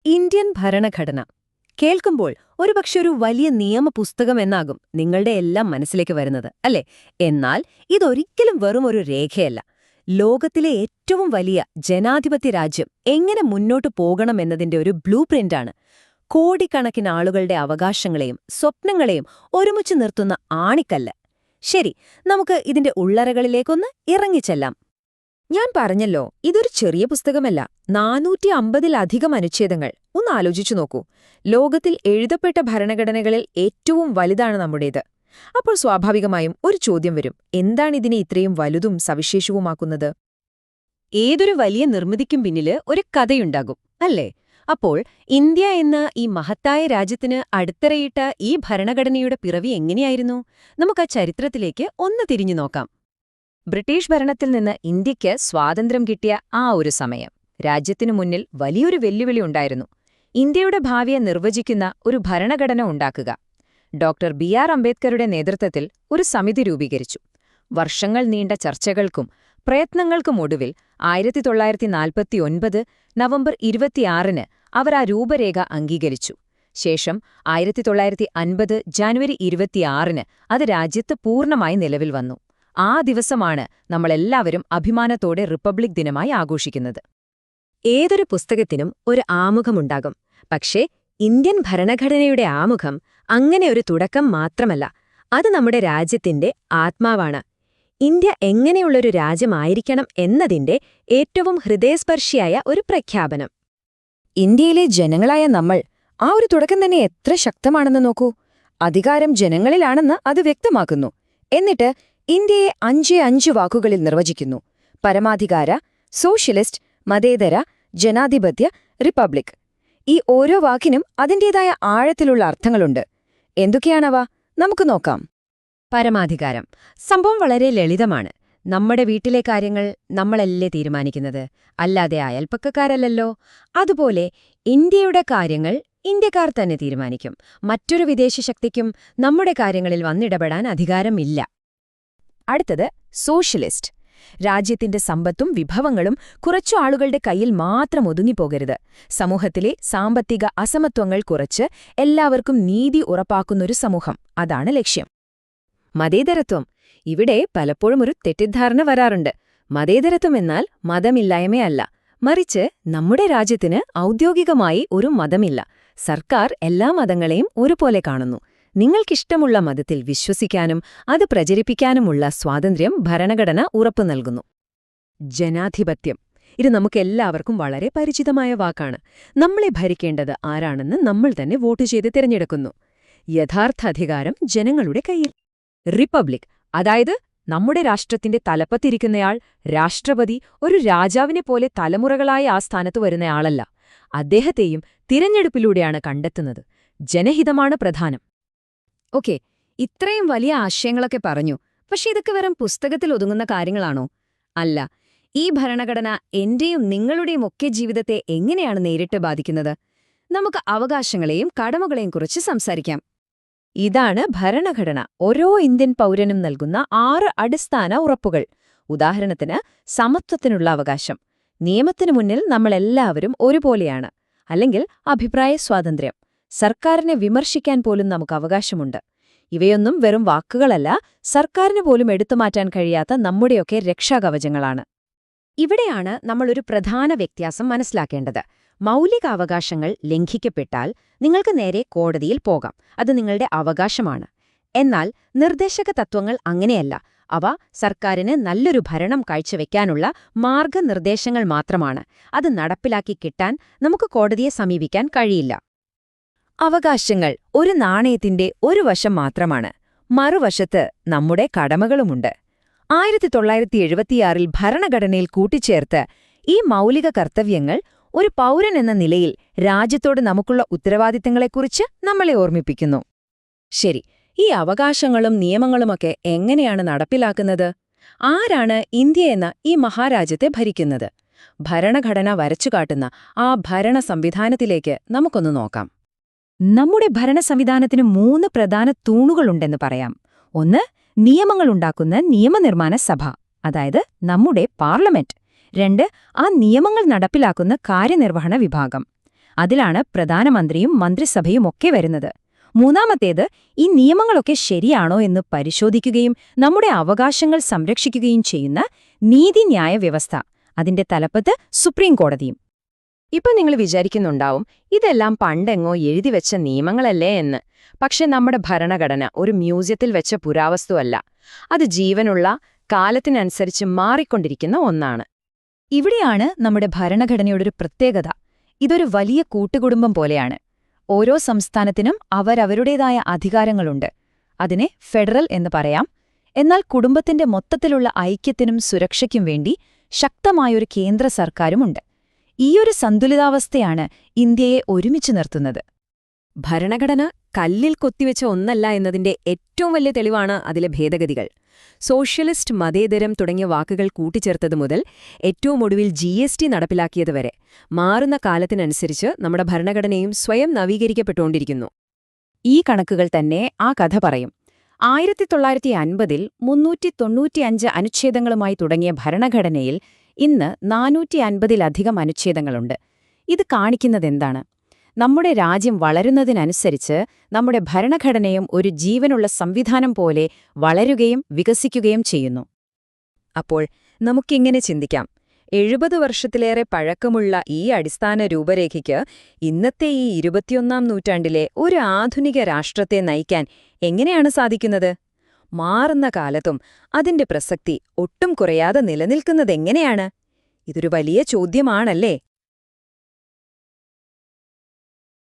Indian ഭരണഘടന കേൾക്കുമ്പോൾ ഒരുപക്ഷെ ഒരു വലിയ നിയമപുസ്തകം എന്നാകും നിങ്ങളുടെ എല്ലാം മനസ്സിലേക്ക് വരുന്നത് അല്ലേ? എന്നാൽ ഇതൊരിക്കലും വെറും ഒരു രേഖയല്ല. ലോകത്തിലെ ഏറ്റവും വലിയ ജനാധിപത്യ രാജ്യം എങ്ങനെ മുന്നോട്ടു പോകണമെന്നതിന്റെ ഒരു ബ്ലൂ പ്രിന്റാണ്. കോടിക്കണക്കിന് ആളുകളുടെ അവകാശങ്ങളെയും സ്വപ്നങ്ങളെയും ഒരുമിച്ച് നിർത്തുന്ന ആണിക്കല്ല്. ശരി, നമുക്ക് ഇതിന്റെ ഉള്ളറകളിലേക്കൊന്ന് ഇറങ്ങിച്ചെല്ലാം. ഞാൻ പറഞ്ഞല്ലോ, ഇതൊരു ചെറിയ പുസ്തകമല്ല. 450-ലധികം അനുച്ഛേദങ്ങൾ. ഒന്ന് ആലോചിച്ചു നോക്കൂ. ലോകത്തിൽ എഴുതപ്പെട്ട ഭരണഘടനകളിൽ ഏറ്റവും വലുതാണ് നമ്മുടേത്. അപ്പോൾ സ്വാഭാവികമായും ഒരു ചോദ്യം വരും: എന്താണിതിനെ ഇത്രയും വലുതും സവിശേഷവുമാക്കുന്നത്? ഏതൊരു വലിയ നിർമ്മിതിക്കും പിന്നില് ഒരു കഥയുണ്ടാകും, അല്ലേ? അപ്പോൾ ഇന്ത്യ എന്ന ഈ മഹത്തായ രാജ്യത്തിന് അടിത്തറയിട്ട ഈ ഭരണഘടനയുടെ പിറവി എങ്ങനെയായിരുന്നു? നമുക്ക് ആ ചരിത്രത്തിലേക്ക് ഒന്ന് തിരിഞ്ഞു നോക്കാം. ബ്രിട്ടീഷ് ഭരണത്തിൽ നിന്ന് ഇന്ത്യയ്ക്ക് സ്വാതന്ത്ര്യം കിട്ടിയ ആ ഒരു സമയം രാജ്യത്തിനു മുന്നിൽ വലിയൊരു വെല്ലുവിളി ഉണ്ടായിരുന്നു. ഇന്ത്യയുടെ ഭാവിയെ നിർവചിക്കുന്ന ഒരു ഭരണഘടന ഉണ്ടാക്കുക. Doctor BR. അംബേദ്കറുടെ നേതൃത്വത്തിൽ ഒരു സമിതി രൂപീകരിച്ചു. വർഷങ്ങൾ നീണ്ട ചർച്ചകൾക്കും പ്രയത്നങ്ങൾക്കുമൊടുവിൽ 1949 നവംബർ 26-ന് അവർ ആ രൂപരേഖ അംഗീകരിച്ചു. ശേഷം 1950 ജനുവരി 26-ന് അത് രാജ്യത്ത് പൂർണ്ണമായി നിലവിൽ വന്നു. ആ ദിവസമാണ് നമ്മളെല്ലാവരും അഭിമാനത്തോടെ റിപ്പബ്ലിക് ദിനമായി ആഘോഷിക്കുന്നത്. ഏതൊരു പുസ്തകത്തിനും ഒരു ആമുഖമുണ്ടാകും. പക്ഷേ ഇന്ത്യൻ ഭരണഘടനയുടെ ആമുഖം അങ്ങനെ ഒരു തുടക്കം മാത്രമല്ല, അത് നമ്മുടെ രാജ്യത്തിന്റെ ആത്മാവാണ്. ഇന്ത്യ എങ്ങനെയുള്ളൊരു രാജ്യമായിരിക്കണം എന്നതിന്റെ ഏറ്റവും ഹൃദയസ്പർശിയായ ഒരു പ്രഖ്യാപനം. ഇന്ത്യയിലെ ജനങ്ങളായ നമ്മൾ ആ ഒരു തുടക്കം തന്നെ എത്ര ശക്തമാണെന്ന് നോക്കൂ. അധികാരം ജനങ്ങളിലാണെന്ന് അത് വ്യക്തമാക്കുന്നു. എന്നിട്ട് ഇന്ത്യയെ 5 വാക്കുകളിൽ നിർവചിക്കുന്നു: പരമാധികാര, സോഷ്യലിസ്റ്റ്, മതേതര, ജനാധിപത്യ, റിപ്പബ്ലിക്. ഈ ഓരോ വാക്കിനും അതിന്റേതായ ആഴത്തിലുള്ള അർത്ഥങ്ങളുണ്ട്. എന്തൊക്കെയാണവ? നമുക്ക് നോക്കാം. പരമാധികാരം സംഭവം വളരെ ലളിതമാണ്. നമ്മുടെ വീട്ടിലെ കാര്യങ്ങൾ നമ്മളല്ലേ തീരുമാനിക്കുന്നത്, അല്ലാതെ അയൽപ്പക്കക്കാരല്ലല്ലോ. അതുപോലെ ഇന്ത്യയുടെ കാര്യങ്ങൾ ഇന്ത്യക്കാർ തന്നെ തീരുമാനിക്കും. മറ്റൊരു വിദേശ ശക്തിക്കും നമ്മുടെ കാര്യങ്ങളിൽ വന്നിടപെടാൻ അധികാരമില്ല. അടുത്തത് സോഷ്യലിസ്റ്റ്. രാജ്യത്തിന്റെ സമ്പത്തും വിഭവങ്ങളും കുറച്ചു ആളുകളുടെ കയ്യിൽ മാത്രം ഒതുങ്ങിപ്പോകരുത്. സമൂഹത്തിലെ സാമ്പത്തിക അസമത്വങ്ങൾ കുറച്ച് എല്ലാവർക്കും നീതി ഉറപ്പാക്കുന്നൊരു സമൂഹം, അതാണ് ലക്ഷ്യം. മതേതരത്വം. ഇവിടെ പലപ്പോഴും ഒരു തെറ്റിദ്ധാരണ വരാറുണ്ട്. മതേതരത്വം എന്നാൽ മതമില്ലായ്മയല്ല, മറിച്ച് നമ്മുടെ രാജ്യത്തിന് ഔദ്യോഗികമായി ഒരു മതമില്ല. സർക്കാർ എല്ലാ മതങ്ങളെയും ഒരുപോലെ കാണുന്നു. നിങ്ങൾക്കിഷ്ടമുള്ള മതത്തിൽ വിശ്വസിക്കാനും അത് പ്രചരിപ്പിക്കാനുമുള്ള സ്വാതന്ത്ര്യം ഭരണഘടന ഉറപ്പു നൽകുന്നു. ജനാധിപത്യം. ഇത് നമുക്കെല്ലാവർക്കും വളരെ പരിചിതമായ വാക്കാണ്. നമ്മളെ ഭരിക്കേണ്ടത് ആരാണെന്ന് നമ്മൾ തന്നെ വോട്ട് ചെയ്ത് തിരഞ്ഞെടുക്കുന്നു. യഥാർത്ഥ അധികാരം ജനങ്ങളുടെ കയ്യിൽ. റിപ്പബ്ലിക്, അതായത് നമ്മുടെ രാഷ്ട്രത്തിന്റെ തലപ്പത്തിരിക്കുന്നയാൾ, രാഷ്ട്രപതി, ഒരു രാജാവിനെ പോലെ തലമുറകളായി ആ സ്ഥാനത്ത് വരുന്നയാളല്ല. അദ്ദേഹത്തെയും തിരഞ്ഞെടുപ്പിലൂടെയാണ് കണ്ടെത്തുന്നത്. ജനഹിതമാണ് പ്രധാനം. ഓക്കെ, ഇത്രയും വലിയ ആശയങ്ങളൊക്കെ പറഞ്ഞു. പക്ഷെ ഇതൊക്കെ വെറും പുസ്തകത്തിൽ ഒതുങ്ങുന്ന കാര്യങ്ങളാണോ? അല്ല. ഈ ഭരണഘടന എന്റെയും നിങ്ങളുടെയും ഒക്കെ ജീവിതത്തെ എങ്ങനെയാണ് നേരിട്ട് ബാധിക്കുന്നത്? നമുക്ക് അവകാശങ്ങളെയും കടമകളെയും കുറിച്ച് സംസാരിക്കാം. ഇതാണ് ഭരണഘടന ഓരോ ഇന്ത്യൻ പൗരനും നൽകുന്ന 6 അടിസ്ഥാന ഉറപ്പുകൾ. ഉദാഹരണത്തിന്, സമത്വത്തിനുള്ള അവകാശം. നിയമത്തിനു മുന്നിൽ നമ്മളെല്ലാവരും ഒരുപോലെയാണ്. അല്ലെങ്കിൽ അഭിപ്രായ സ്വാതന്ത്ര്യം. സർക്കാരിനെ വിമർശിക്കാൻ പോലും നമുക്ക് അവകാശമുണ്ട്. ഇവയൊന്നും വെറും വാക്കുകളല്ല, സർക്കാരിന് പോലും എടുത്തുമാറ്റാൻ കഴിയാത്ത നമ്മുടെയൊക്കെ രക്ഷാകവചങ്ങളാണ്. ഇവിടെയാണ് നമ്മളൊരു പ്രധാന വ്യത്യാസം മനസ്സിലാക്കേണ്ടത്. മൗലികാവകാശങ്ങൾ ലംഘിക്കപ്പെട്ടാൽ നിങ്ങൾക്ക് നേരെ കോടതിയിൽ പോകാം. അത് നിങ്ങളുടെ അവകാശമാണ്. എന്നാൽ നിർദ്ദേശക തത്വങ്ങൾ അങ്ങനെയല്ല. അവ സർക്കാരിന് നല്ലൊരു ഭരണം കാഴ്ചവെക്കാനുള്ള മാർഗനിർദ്ദേശങ്ങൾ മാത്രമാണ്. അത് നടപ്പിലാക്കി കിട്ടാൻ നമുക്ക് കോടതിയെ സമീപിക്കാൻ കഴിയില്ല. അവകാശങ്ങൾ ഒരു നാണയത്തിന്റെ ഒരു വശം മാത്രമാണ്. മറുവശത്ത് നമ്മുടെ കടമകളുമുണ്ട്. 1976-ൽ ഭരണഘടനയിൽ കൂട്ടിച്ചേർത്ത് ഈ മൗലിക കർത്തവ്യങ്ങൾ ഒരു പൗരൻ എന്ന നിലയിൽ രാജ്യത്തോട് നമുക്കുള്ള ഉത്തരവാദിത്തങ്ങളെക്കുറിച്ച് നമ്മളെ ഓർമ്മിപ്പിക്കുന്നു. ശരി, ഈ അവകാശങ്ങളും നിയമങ്ങളുമൊക്കെ എങ്ങനെയാണ് നടപ്പിലാക്കുന്നത്? ആരാണ് ഇന്ത്യ എന്ന ഈ മഹാരാജ്യത്തെ ഭരിക്കുന്നത്? ഭരണഘടന വരച്ചുകാട്ടുന്ന ആ ഭരണ സംവിധാനത്തിലേക്ക് നമുക്കൊന്ന് നോക്കാം. നമ്മുടെ ഭരണ സംവിധാനത്തിന് 3 പ്രധാന തൂണുകളുണ്ടെന്ന് പറയാം. ഒന്ന്, നിയമങ്ങളുണ്ടാക്കുന്ന നിയമനിർമ്മാണ സഭ, അതായത് നമ്മുടെ പാർലമെന്റ്. 2, ആ നിയമങ്ങൾ നടപ്പിലാക്കുന്ന കാര്യനിർവഹണ വിഭാഗം. അതിലാണ് പ്രധാനമന്ത്രിയും മന്ത്രിസഭയും ഒക്കെ വരുന്നത്. മൂന്നാമത്തേത്, ഈ നിയമങ്ങളൊക്കെ ശരിയാണോ എന്ന് പരിശോധിക്കുകയും നമ്മുടെ അവകാശങ്ങൾ സംരക്ഷിക്കുകയും ചെയ്യുന്ന നീതിന്യായ വ്യവസ്ഥ. അതിന്റെ തലപ്പത്ത് സുപ്രീം കോടതിയും. ഇപ്പൊ നിങ്ങൾ വിചാരിക്കുന്നുണ്ടാവും, ഇതെല്ലാം പണ്ടെങ്ങോ എഴുതിവെച്ച നിയമങ്ങളല്ലേ എന്ന്. പക്ഷെ നമ്മുടെ ഭരണഘടന ഒരു മ്യൂസിയത്തിൽ വെച്ച പുരാവസ്തുവല്ല. അത് ജീവനുള്ള, കാലത്തിനനുസരിച്ച് മാറിക്കൊണ്ടിരിക്കുന്ന ഒന്നാണ്. ഇവിടെയാണ് നമ്മുടെ ഭരണഘടനയോടൊരു പ്രത്യേകത. ഇതൊരു വലിയ കൂട്ടുകുടുംബം പോലെയാണ്. ഓരോ സംസ്ഥാനത്തിനും അവരവരുടേതായ അധികാരങ്ങളുണ്ട്. അതിനെ ഫെഡറൽ എന്ന് പറയാം. എന്നാൽ കുടുംബത്തിന്റെ മൊത്തത്തിലുള്ള ഐക്യത്തിനും സുരക്ഷയ്ക്കും വേണ്ടി ശക്തമായൊരു കേന്ദ്ര സർക്കാരുമുണ്ട്. ഈയൊരു സന്തുലിതാവസ്ഥയാണ് ഇന്ത്യയെ ഒരുമിച്ച് നിർത്തുന്നത്. ഭരണഘടന കല്ലിൽ കൊത്തിവെച്ച ഒന്നല്ല എന്നതിന്റെ ഏറ്റവും വലിയ തെളിവാണ് അതിലെ ഭേദഗതികൾ. സോഷ്യലിസ്റ്റ്, മതേതരം തുടങ്ങിയ വാക്കുകൾ കൂട്ടിച്ചേർത്തതു മുതൽ ഏറ്റവും ഒടുവിൽ GST നടപ്പിലാക്കിയതുവരെ മാറുന്ന കാലത്തിനനുസരിച്ച് നമ്മുടെ ഭരണഘടനയും സ്വയം നവീകരിക്കപ്പെട്ടുകൊണ്ടിരിക്കുന്നു. ഈ കണക്കുകൾ തന്നെ ആ കഥ പറയും. 1950-ൽ 395 അനുച്ഛേദങ്ങളുമായി തുടങ്ങിയ ഭരണഘടനയിൽ ഇന്ന് 450-ലധികം അനുച്ഛേദങ്ങളുണ്ട്. ഇത് കാണിക്കുന്നതെന്താണ്? നമ്മുടെ രാജ്യം വളരുന്നതിനനുസരിച്ച് നമ്മുടെ ഭരണഘടനയും ഒരു ജീവനുള്ള സംവിധാനം പോലെ വളരുകയും വികസിക്കുകയും ചെയ്യുന്നു. അപ്പോൾ നമുക്കിങ്ങനെ ചിന്തിക്കാം, 70 വർഷത്തിലേറെ പഴക്കമുള്ള ഈ അടിസ്ഥാന രൂപരേഖയ്ക്ക് ഇന്നത്തെ ഈ 21ാം നൂറ്റാണ്ടിലെ ഒരു ആധുനിക രാഷ്ട്രത്തെ നയിക്കാൻ എങ്ങനെയാണ് സാധിക്കുന്നത്? മാറുന്ന കാലത്തും അതിന്റെ പ്രസക്തി ഒട്ടും കുറയാതെ നിലനിൽക്കുന്നതെങ്ങനെയാണ്? ഇതൊരു വലിയ ചോദ്യമാണല്ലേ?